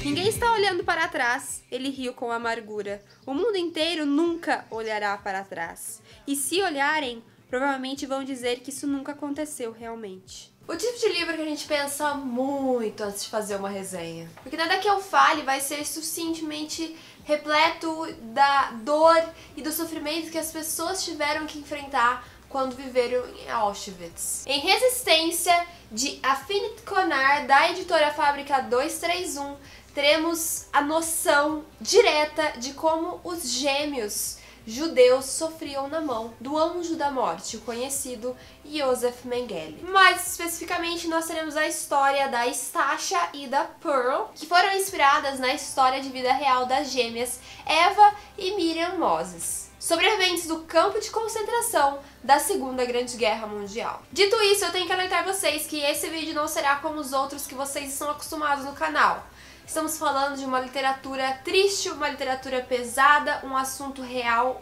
Ninguém está olhando para trás, ele riu com amargura. O mundo inteiro nunca olhará para trás. E se olharem, provavelmente vão dizer que isso nunca aconteceu realmente. O tipo de livro que a gente pensa muito antes de fazer uma resenha. Porque nada que eu fale vai ser suficientemente repleto da dor e do sofrimento que as pessoas tiveram que enfrentar quando viveram em Auschwitz. Em Resistência, de Afinit Conar, da editora Fábrica 231, teremos a noção direta de como os gêmeos judeus sofriam na mão do anjo da morte, o conhecido Yosef Mengele. Mais especificamente, nós teremos a história da Stasha e da Pearl, que foram inspiradas na história de vida real das gêmeas Eva e Miriam Moses, sobreviventes do campo de concentração da Segunda Grande Guerra Mundial. Dito isso, eu tenho que alertar vocês que esse vídeo não será como os outros que vocês estão acostumados no canal. Estamos falando de uma literatura triste, uma literatura pesada, um assunto real,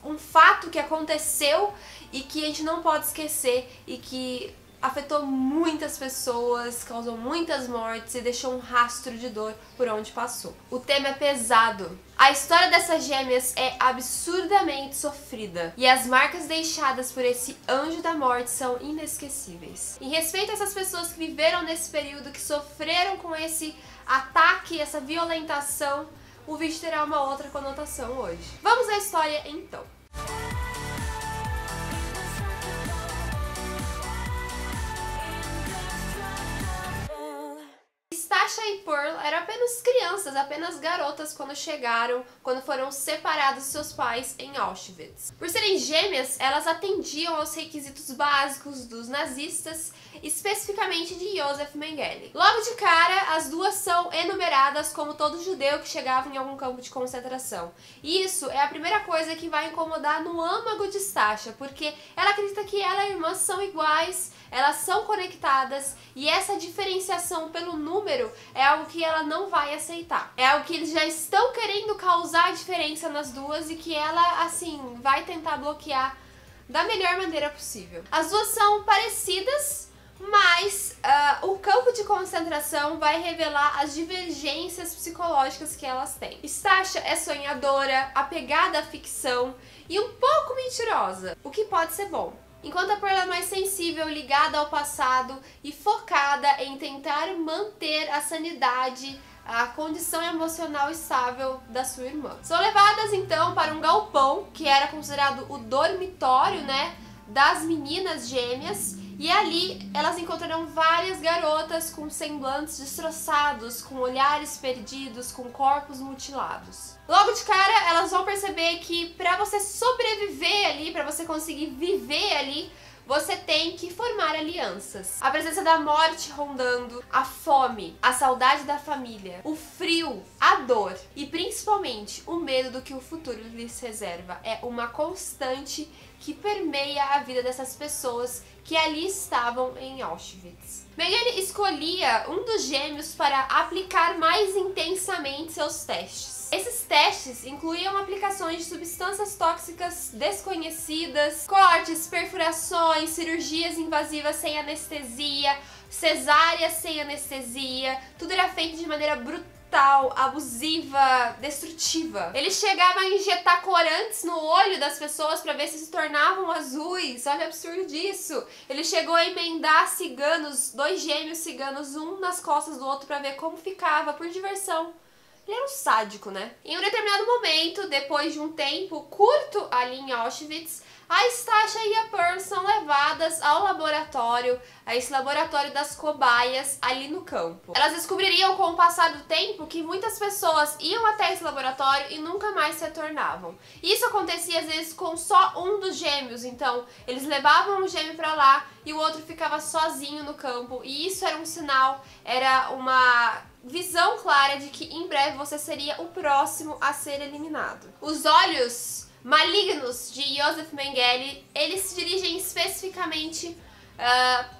um fato que aconteceu e que a gente não pode esquecer e que afetou muitas pessoas, causou muitas mortes e deixou um rastro de dor por onde passou. O tema é pesado. A história dessas gêmeas é absurdamente sofrida e as marcas deixadas por esse anjo da morte são inesquecíveis. Em respeito a essas pessoas que viveram nesse período, que sofreram com esse ataque, essa violentação, o vídeo terá uma outra conotação hoje. Vamos à história então. Stasha e Pearl eram apenas crianças, apenas garotas quando foram separados de seus pais em Auschwitz. Por serem gêmeas, elas atendiam aos requisitos básicos dos nazistas, especificamente de Yosef Mengele. Logo de cara, as duas são enumeradas como todo judeu que chegava em algum campo de concentração. E isso é a primeira coisa que vai incomodar no âmago de Stasha, porque ela acredita que ela e a irmã são iguais, elas são conectadas, e essa diferenciação pelo número é algo que ela não vai aceitar. É algo que eles já estão querendo causar diferença nas duas e que ela, assim, vai tentar bloquear da melhor maneira possível. As duas são parecidas, mas o campo de concentração vai revelar as divergências psicológicas que elas têm. Stasha é sonhadora, apegada à ficção e um pouco mentirosa, o que pode ser bom. Enquanto a Pearl é mais sensível, ligada ao passado e focada em tentar manter a sanidade, a condição emocional estável da sua irmã. São levadas então para um galpão, que era considerado o dormitório, das meninas gêmeas, e ali elas encontrarão várias garotas com semblantes destroçados, com olhares perdidos, com corpos mutilados. Logo de cara, elas vão perceber que para você sobreviver ali, para você conseguir viver ali, você tem que formar alianças. A presença da morte rondando, a fome, a saudade da família, o frio, a dor e principalmente o medo do que o futuro lhes reserva é uma constante que permeia a vida dessas pessoas que ali estavam em Auschwitz. Mengele escolhia um dos gêmeos para aplicar mais intensamente seus testes. Esses testes incluíam aplicações de substâncias tóxicas desconhecidas, cortes, perfurações, cirurgias invasivas sem anestesia, cesáreas sem anestesia. Tudo era feito de maneira brutal, abusiva, destrutiva. Ele chegava a injetar corantes no olho das pessoas para ver se tornavam azuis. Olha o absurdo disso. Ele chegou a emendar ciganos, dois gêmeos ciganos, um nas costas do outro para ver como ficava, por diversão. Ele era um sádico, Em um determinado momento, depois de um tempo curto ali em Auschwitz, a Stasha e a Pearl são levadas ao laboratório, a esse laboratório das cobaias ali no campo. Elas descobririam com o passar do tempo que muitas pessoas iam até esse laboratório e nunca mais retornavam. Isso acontecia às vezes com só um dos gêmeos, então eles levavam um gêmeo pra lá e o outro ficava sozinho no campo, e isso era um sinal, era uma visão clara de que em breve você seria o próximo a ser eliminado. Os olhos malignos de Yosef Mengele, eles se dirigem especificamente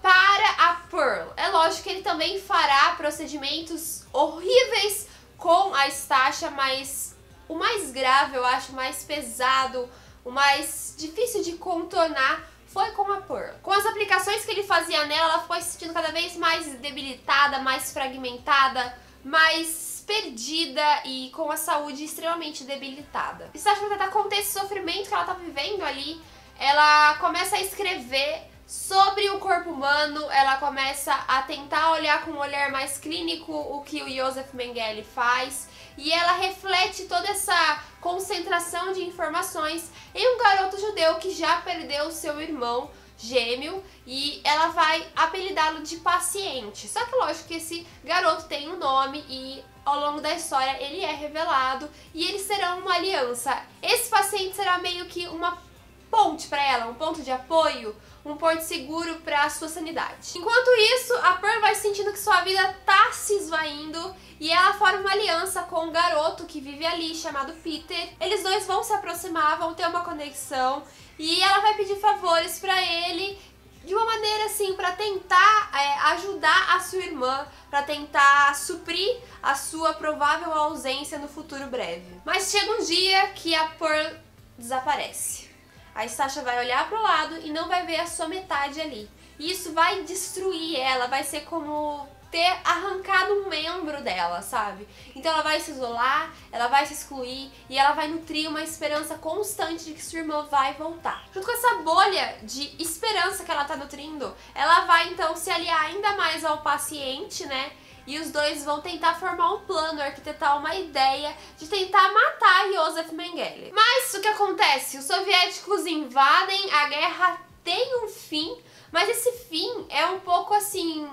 para a Pearl. É lógico que ele também fará procedimentos horríveis com a Stasha, mas o mais grave, eu acho, o mais pesado, o mais difícil de contornar foi com a Pearl. Com as aplicações que ele fazia nela, ela foi se sentindo cada vez mais debilitada, mais fragmentada, mais perdida e com a saúde extremamente debilitada. E Sasha, pra tentar conter esse sofrimento que ela tá vivendo ali, ela começa a escrever sobre o corpo humano, ela começa a tentar olhar com um olhar mais clínico o que o Joseph Mengele faz, e ela reflete toda essa concentração de informações em um garoto judeu que já perdeu seu irmão gêmeo, e ela vai apelidá-lo de paciente. Só que lógico que esse garoto tem um nome e ao longo da história ele é revelado e eles serão uma aliança. Esse paciente será meio que uma ponte para ela, um ponto de apoio, um porto seguro para a sua sanidade. Enquanto isso, a Pearl vai sentindo que sua vida tá se esvaindo e ela forma uma aliança com um garoto que vive ali, chamado Peter. Eles dois vão se aproximar, vão ter uma conexão e ela vai pedir favores para ele de uma maneira assim, para tentar ajudar a sua irmã, para tentar suprir a sua provável ausência no futuro breve. Mas chega um dia que a Pearl desaparece. A Sasha vai olhar pro lado e não vai ver a sua metade ali. E isso vai destruir ela, vai ser como ter arrancado um membro dela, sabe? Então ela vai se isolar, ela vai se excluir e ela vai nutrir uma esperança constante de que sua irmã vai voltar. Junto com essa bolha de esperança que ela tá nutrindo, ela vai então se aliar ainda mais ao paciente, né? E os dois vão tentar formar um plano, arquitetar uma ideia de tentar matar Joseph Mengele. Mas o que acontece? Os soviéticos invadem, a guerra tem um fim, mas esse fim é um pouco assim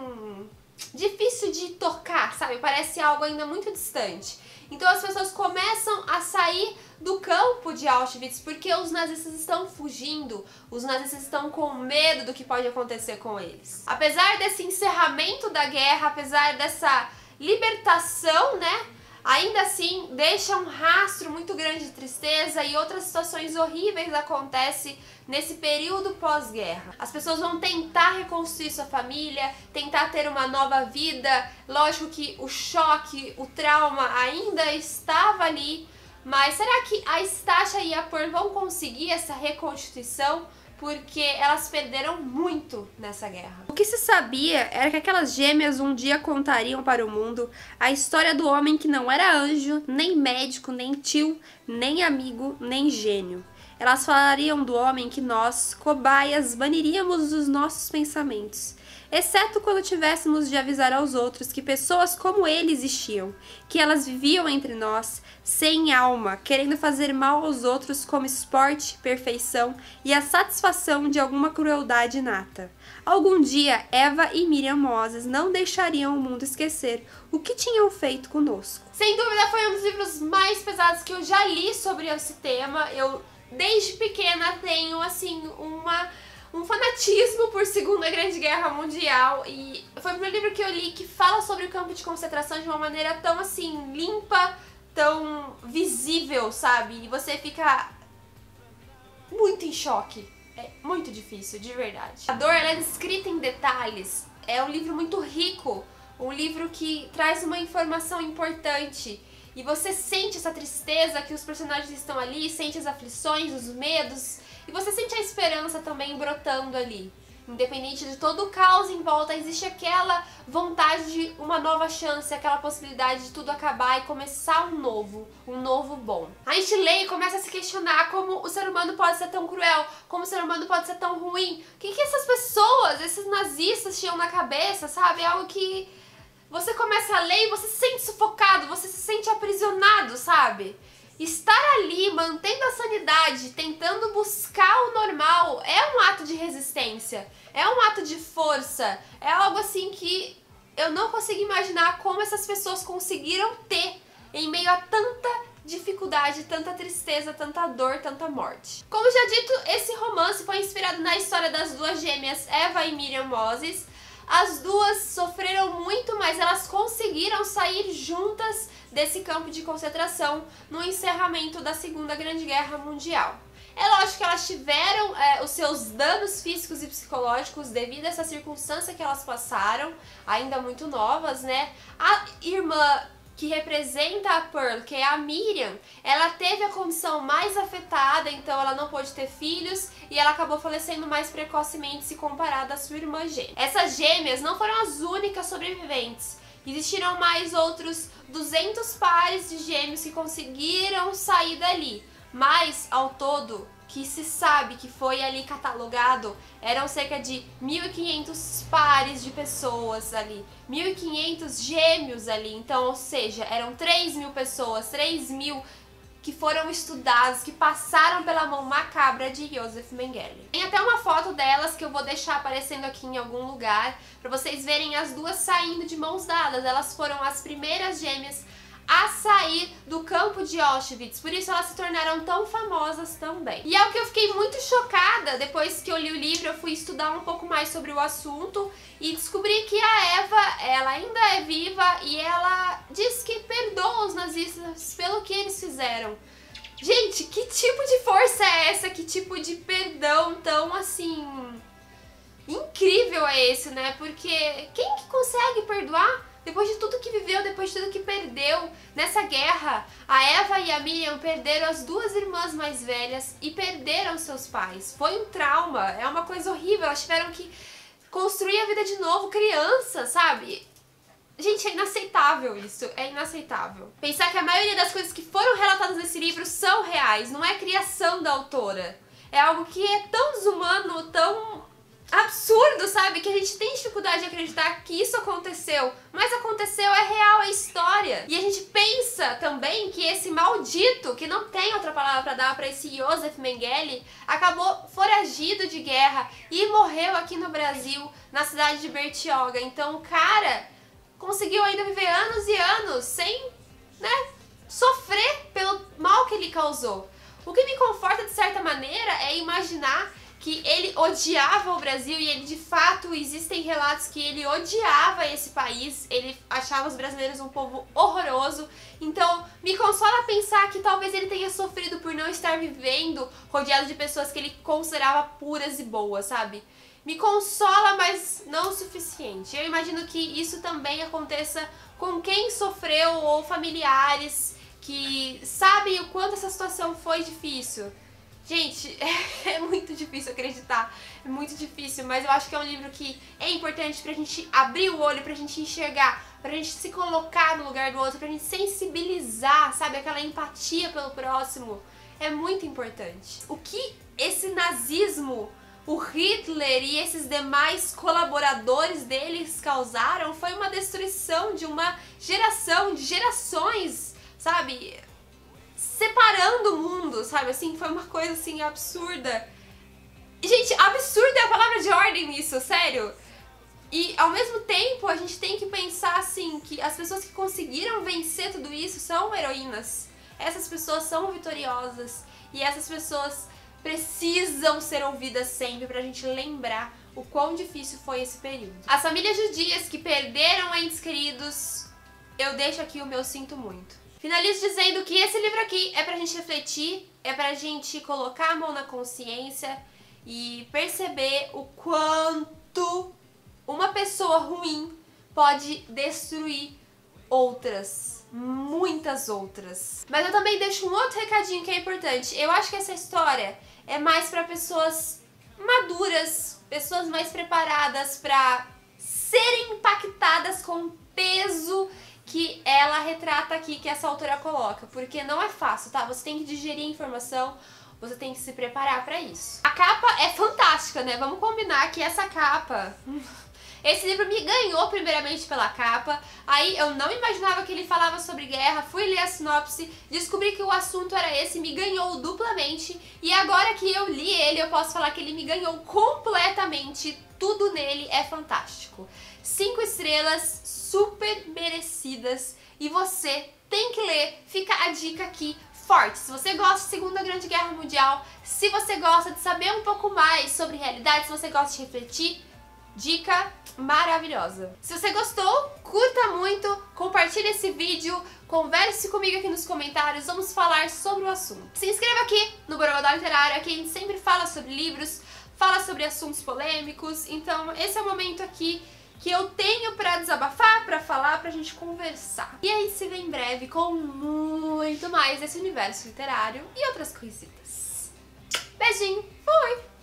difícil de tocar, sabe? Parece algo ainda muito distante. Então as pessoas começam a sair do campo de Auschwitz porque os nazistas estão fugindo, os nazistas estão com medo do que pode acontecer com eles. Apesar desse encerramento da guerra, apesar dessa libertação, né? Ainda assim, deixa um rastro muito grande de tristeza e outras situações horríveis acontecem nesse período pós-guerra. As pessoas vão tentar reconstruir sua família, tentar ter uma nova vida. Lógico que o choque, o trauma ainda estava ali, mas será que a Stasha e a Pearl vão conseguir essa reconstituição? Porque elas perderam muito nessa guerra. O que se sabia era que aquelas gêmeas um dia contariam para o mundo a história do homem que não era anjo, nem médico, nem tio, nem amigo, nem gênio. Elas falariam do homem que nós, cobaias, baniríamos dos nossos pensamentos, exceto quando tivéssemos de avisar aos outros que pessoas como ele existiam, que elas viviam entre nós, sem alma, querendo fazer mal aos outros como esporte, perfeição e a satisfação de alguma crueldade inata. Algum dia, Eva e Miriam Moses não deixariam o mundo esquecer o que tinham feito conosco. Sem dúvida, foi um dos livros mais pesados que eu já li sobre esse tema. Eu, desde pequena, tenho, assim, um fanatismo por Segunda Grande Guerra Mundial, e foi o primeiro livro que eu li que fala sobre o campo de concentração de uma maneira tão, assim, limpa, tão visível, sabe? E você fica muito em choque. É muito difícil, de verdade. A dor, ela é descrita em detalhes. É um livro muito rico, um livro que traz uma informação importante. E você sente essa tristeza que os personagens estão ali, sente as aflições, os medos, e você sente a esperança também brotando ali. Independente de todo o caos em volta, existe aquela vontade de uma nova chance, aquela possibilidade de tudo acabar e começar um novo bom. A gente lê e começa a se questionar como o ser humano pode ser tão cruel, como o ser humano pode ser tão ruim. O que essas pessoas, esses nazistas tinham na cabeça, sabe? É algo que você começa a ler e você se sente sufocado, você se sente aprisionado, sabe? Estar ali, mantendo a sanidade, tentando buscar o normal, é um ato de resistência, é um ato de força, é algo assim que eu não consigo imaginar como essas pessoas conseguiram ter em meio a tanta dificuldade, tanta tristeza, tanta dor, tanta morte. Como já dito, esse romance foi inspirado na história das duas gêmeas Eva e Miriam Moses. As duas sofreram muito, mas elas conseguiram sair juntas desse campo de concentração no encerramento da Segunda Grande Guerra Mundial. É lógico que elas tiveram os seus danos físicos e psicológicos devido a essa circunstância que elas passaram, ainda muito novas, né? A irmã que representa a Pearl, que é a Miriam, ela teve a condição mais afetada, então ela não pôde ter filhos e ela acabou falecendo mais precocemente se comparada à sua irmã gêmea. Essas gêmeas não foram as únicas sobreviventes. Existiram mais outros 200 pares de gêmeos que conseguiram sair dali, mas ao todo, que se sabe que foi ali catalogado, eram cerca de 1.500 pares de pessoas ali, 1.500 gêmeos ali, então, ou seja, eram 3.000 pessoas, 3.000 que foram estudados, que passaram pela mão macabra de Joseph Mengele. Tem até uma foto delas que eu vou deixar aparecendo aqui em algum lugar, para vocês verem as duas saindo de mãos dadas. Elas foram as primeiras gêmeas a sair do campo de Auschwitz, por isso elas se tornaram tão famosas também. E é o que eu fiquei muito chocada depois que eu li o livro. Eu fui estudar um pouco mais sobre o assunto e descobri que a Eva, ela ainda é viva e ela diz que perdoa os nazistas pelo que eles fizeram. Gente, que tipo de força é essa? Que tipo de perdão tão, assim, incrível é esse, né? Porque quem que consegue perdoar? Depois de tudo que viveu, depois de tudo que perdeu nessa guerra, a Eva e a Miriam perderam as duas irmãs mais velhas e perderam seus pais. Foi um trauma, é uma coisa horrível, elas tiveram que construir a vida de novo, criança, sabe? Gente, é inaceitável isso, é inaceitável. Pensar que a maioria das coisas que foram relatadas nesse livro são reais, não é criação da autora. É algo que é tão desumano, tão absurdo, sabe? Que a gente tem dificuldade de acreditar que isso aconteceu. Mas aconteceu, é real, é história. E a gente pensa também que esse maldito, que não tem outra palavra pra dar pra esse Joseph Mengele, acabou foragido de guerra e morreu aqui no Brasil, na cidade de Bertioga. Então o cara conseguiu ainda viver anos e anos sem, né, sofrer pelo mal que ele causou. O que me conforta de certa maneira é imaginar que ele odiava o Brasil e ele, de fato, existem relatos que ele odiava esse país, ele achava os brasileiros um povo horroroso. Então, me consola pensar que talvez ele tenha sofrido por não estar vivendo rodeado de pessoas que ele considerava puras e boas, sabe? Me consola, mas não o suficiente. Eu imagino que isso também aconteça com quem sofreu ou familiares que sabem o quanto essa situação foi difícil. Gente, é muito difícil acreditar, é muito difícil, mas eu acho que é um livro que é importante pra gente abrir o olho, pra gente enxergar, pra gente se colocar no lugar do outro, pra gente sensibilizar, sabe, aquela empatia pelo próximo. É muito importante. O que esse nazismo, o Hitler e esses demais colaboradores deles causaram foi uma destruição de uma geração, de gerações, sabe? Separando o mundo, sabe, assim, foi uma coisa, assim, absurda. Gente, absurda é a palavra de ordem nisso, sério. E, ao mesmo tempo, a gente tem que pensar, assim, que as pessoas que conseguiram vencer tudo isso são heroínas. Essas pessoas são vitoriosas e essas pessoas precisam ser ouvidas sempre pra gente lembrar o quão difícil foi esse período. As famílias judias que perderam entes queridos, eu deixo aqui o meu sinto muito. Finalizo dizendo que esse livro aqui é pra gente refletir, é pra gente colocar a mão na consciência e perceber o quanto uma pessoa ruim pode destruir outras, muitas outras. Mas eu também deixo um outro recadinho que é importante. Eu acho que essa história é mais pra pessoas maduras, pessoas mais preparadas pra serem impactadas com o peso que ela retrata aqui, que essa autora coloca, porque não é fácil, tá? Você tem que digerir a informação, você tem que se preparar pra isso. A capa é fantástica, né? Vamos combinar que essa capa... Esse livro me ganhou primeiramente pela capa, aí eu não imaginava que ele falava sobre guerra, fui ler a sinopse, descobri que o assunto era esse, me ganhou duplamente, e agora que eu li ele, eu posso falar que ele me ganhou completamente, tudo nele é fantástico. 5 estrelas, super merecidas, e você tem que ler, fica a dica aqui forte. Se você gosta de Segunda Grande Guerra Mundial, se você gosta de saber um pouco mais sobre realidade, se você gosta de refletir, dica maravilhosa. Se você gostou, curta muito, compartilhe esse vídeo, converse comigo aqui nos comentários, vamos falar sobre o assunto. Se inscreva aqui no Borogodó Literário, aqui a gente sempre fala sobre livros, fala sobre assuntos polêmicos, então esse é o momento aqui que eu tenho pra desabafar, pra falar, pra gente conversar. E a gente se vê em breve com muito mais desse universo literário e outras coisitas. Beijinho, fui!